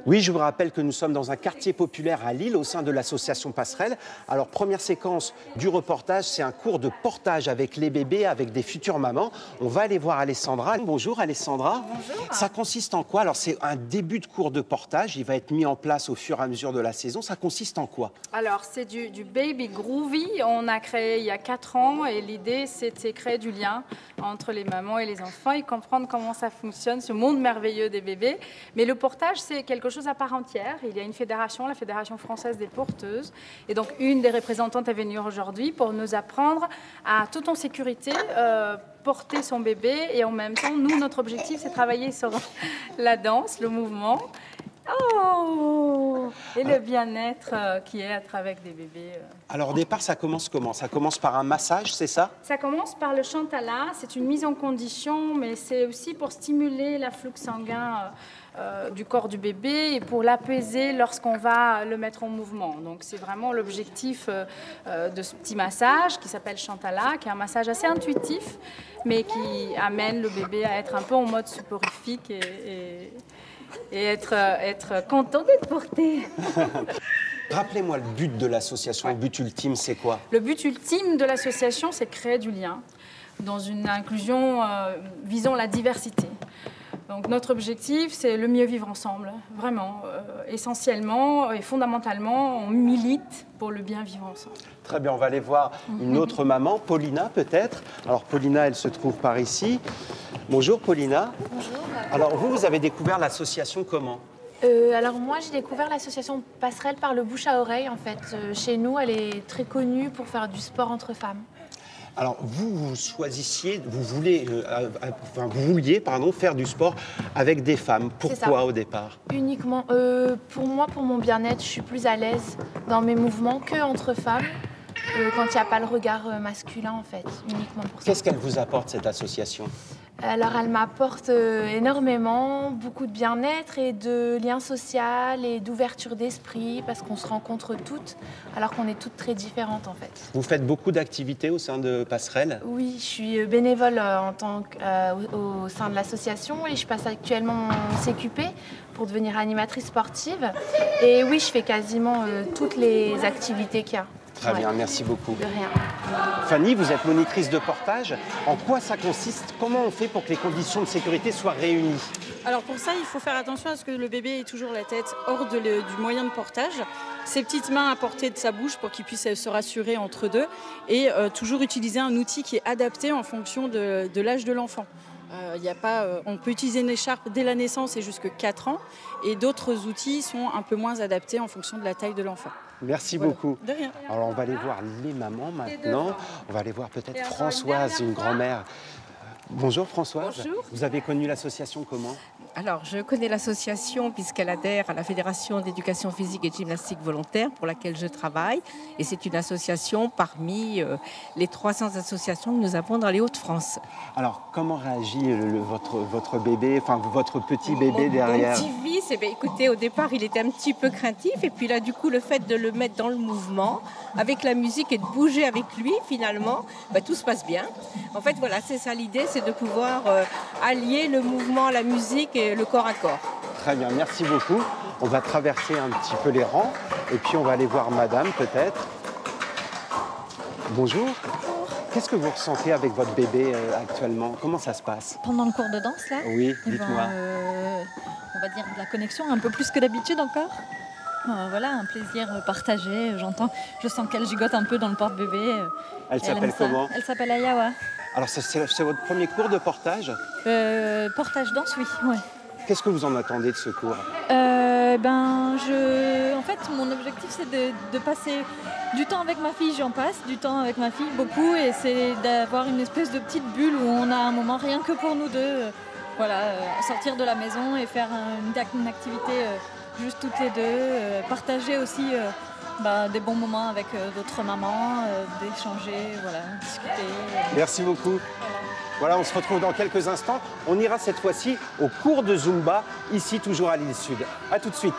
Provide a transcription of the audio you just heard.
Oui, je vous rappelle que nous sommes dans un quartier populaire à Lille au sein de l'association Passerelle. Alors, première séquence du reportage, c'est un cours de portage avec les bébés, avec des futures mamans. On va aller voir Alessandra. Bonjour Alessandra. Bonjour. Ça consiste en quoi? Alors, c'est un début de cours de portage. Il va être mis en place au fur et à mesure de la saison. Ça consiste en quoi? Alors, c'est du baby groovy. On a créé il y a 4 ans et l'idée, c'est créer du lien entre les mamans et les enfants et comprendre comment ça fonctionne, ce monde merveilleux des bébés. Mais le portage, c'est quelque chose à part entière. Il y a une fédération, la Fédération française des porteuses. Et donc, une des représentantes est venue aujourd'hui pour nous apprendre à, tout en sécurité, porter son bébé. Et en même temps, nous, notre objectif, c'est travailler sur la danse, le mouvement. Oh, et le bien-être qui est être avec des bébés. Alors, au départ, ça commence comment? Ça commence par un massage, c'est ça? Ça commence par le chantala. C'est une mise en condition, mais c'est aussi pour stimuler l'afflux sanguin du corps du bébé et pour l'apaiser lorsqu'on va le mettre en mouvement. Donc, c'est vraiment l'objectif de ce petit massage qui s'appelle chantala, qui est un massage assez intuitif, mais qui amène le bébé à être un peu en mode soporifique et être content d'être porté. Rappelez-moi le but de l'association, le but ultime, c'est quoi? Le but ultime de l'association, c'est créer du lien dans une inclusion visant la diversité. Donc notre objectif, c'est le mieux vivre ensemble, vraiment. Essentiellement et fondamentalement, on milite pour le bien vivre ensemble. Très bien, on va aller voir une autre maman, Paulina peut-être. Alors Paulina, elle se trouve par ici. Bonjour Paulina. Bonjour. Alors vous avez découvert l'association comment? Alors moi, j'ai découvert l'association Passerelle par le bouche à oreille, en fait. Chez nous, elle est très connue pour faire du sport entre femmes. Alors vous choisissiez, vous vouliez faire du sport avec des femmes. Pourquoi au départ? Uniquement, pour moi, pour mon bien-être, je suis plus à l'aise dans mes mouvements qu'entre femmes. Quand il n'y a pas le regard masculin, en fait, uniquement pour ça. Qu'est-ce qu'elle vous apporte, cette association? Alors, elle m'apporte énormément, beaucoup de bien-être et de lien social et d'ouverture d'esprit, parce qu'on se rencontre toutes, alors qu'on est toutes très différentes, en fait. Vous faites beaucoup d'activités au sein de Passerelle? Oui, je suis bénévole au sein de l'association et je passe actuellement mon CQP pour devenir animatrice sportive. Et oui, je fais quasiment toutes les activités qu'il y a. Très bien, merci beaucoup. De rien. Fanny, vous êtes monitrice de portage. En quoi ça consiste? Comment on fait pour que les conditions de sécurité soient réunies? Alors pour ça, il faut faire attention à ce que le bébé ait toujours la tête hors du moyen de portage, ses petites mains à portée de sa bouche pour qu'il puisse se rassurer entre deux et toujours utiliser un outil qui est adapté en fonction de l'âge de l'enfant. On peut utiliser une écharpe dès la naissance et jusqu'à 4 ans et d'autres outils sont un peu moins adaptés en fonction de la taille de l'enfant. Merci beaucoup. De rien. Alors on va aller voir les mamans maintenant. On va aller voir peut-être Françoise, une grand-mère. Bonjour Françoise. Bonjour. Vous avez connu l'association comment? Alors, je connais l'association puisqu'elle adhère à la Fédération d'éducation physique et de gymnastique volontaire pour laquelle je travaille. Et c'est une association parmi les 300 associations que nous avons dans les Hauts-de-France. Alors, comment réagit votre bébé, enfin votre petit bébé derrière? Mon petit fils, écoutez, au départ, il était un petit peu craintif. Et puis là, du coup, le fait de le mettre dans le mouvement, avec la musique et de bouger avec lui, finalement, tout se passe bien. En fait, voilà, c'est ça l'idée, c'est de pouvoir allier le mouvement, la musique et le corps à corps. Très bien, merci beaucoup. On va traverser un petit peu les rangs et puis on va aller voir madame peut-être. Bonjour. Qu'est-ce que vous ressentez avec votre bébé actuellement? Comment ça se passe? Pendant le cours de danse, là? Oui, dites-moi. On va dire de la connexion, un peu plus que d'habitude encore. Voilà, un plaisir partagé. Je sens qu'elle gigote un peu dans le porte-bébé. Elle s'appelle comment? Elle s'appelle Ayawa. Alors, c'est votre premier cours de portage? Portage danse, oui. Ouais. Qu'est-ce que vous en attendez de ce cours? En fait, mon objectif, c'est de passer du temps avec ma fille. J'en passe du temps avec ma fille, beaucoup. Et c'est d'avoir une espèce de petite bulle où on a un moment rien que pour nous deux. Sortir de la maison et faire une activité juste toutes les deux. Partager aussi des bons moments avec d'autres mamans, d'échanger, discuter. Merci beaucoup. Voilà, on se retrouve dans quelques instants. On ira cette fois-ci au cours de Zumba, ici toujours à Lille Sud. À tout de suite.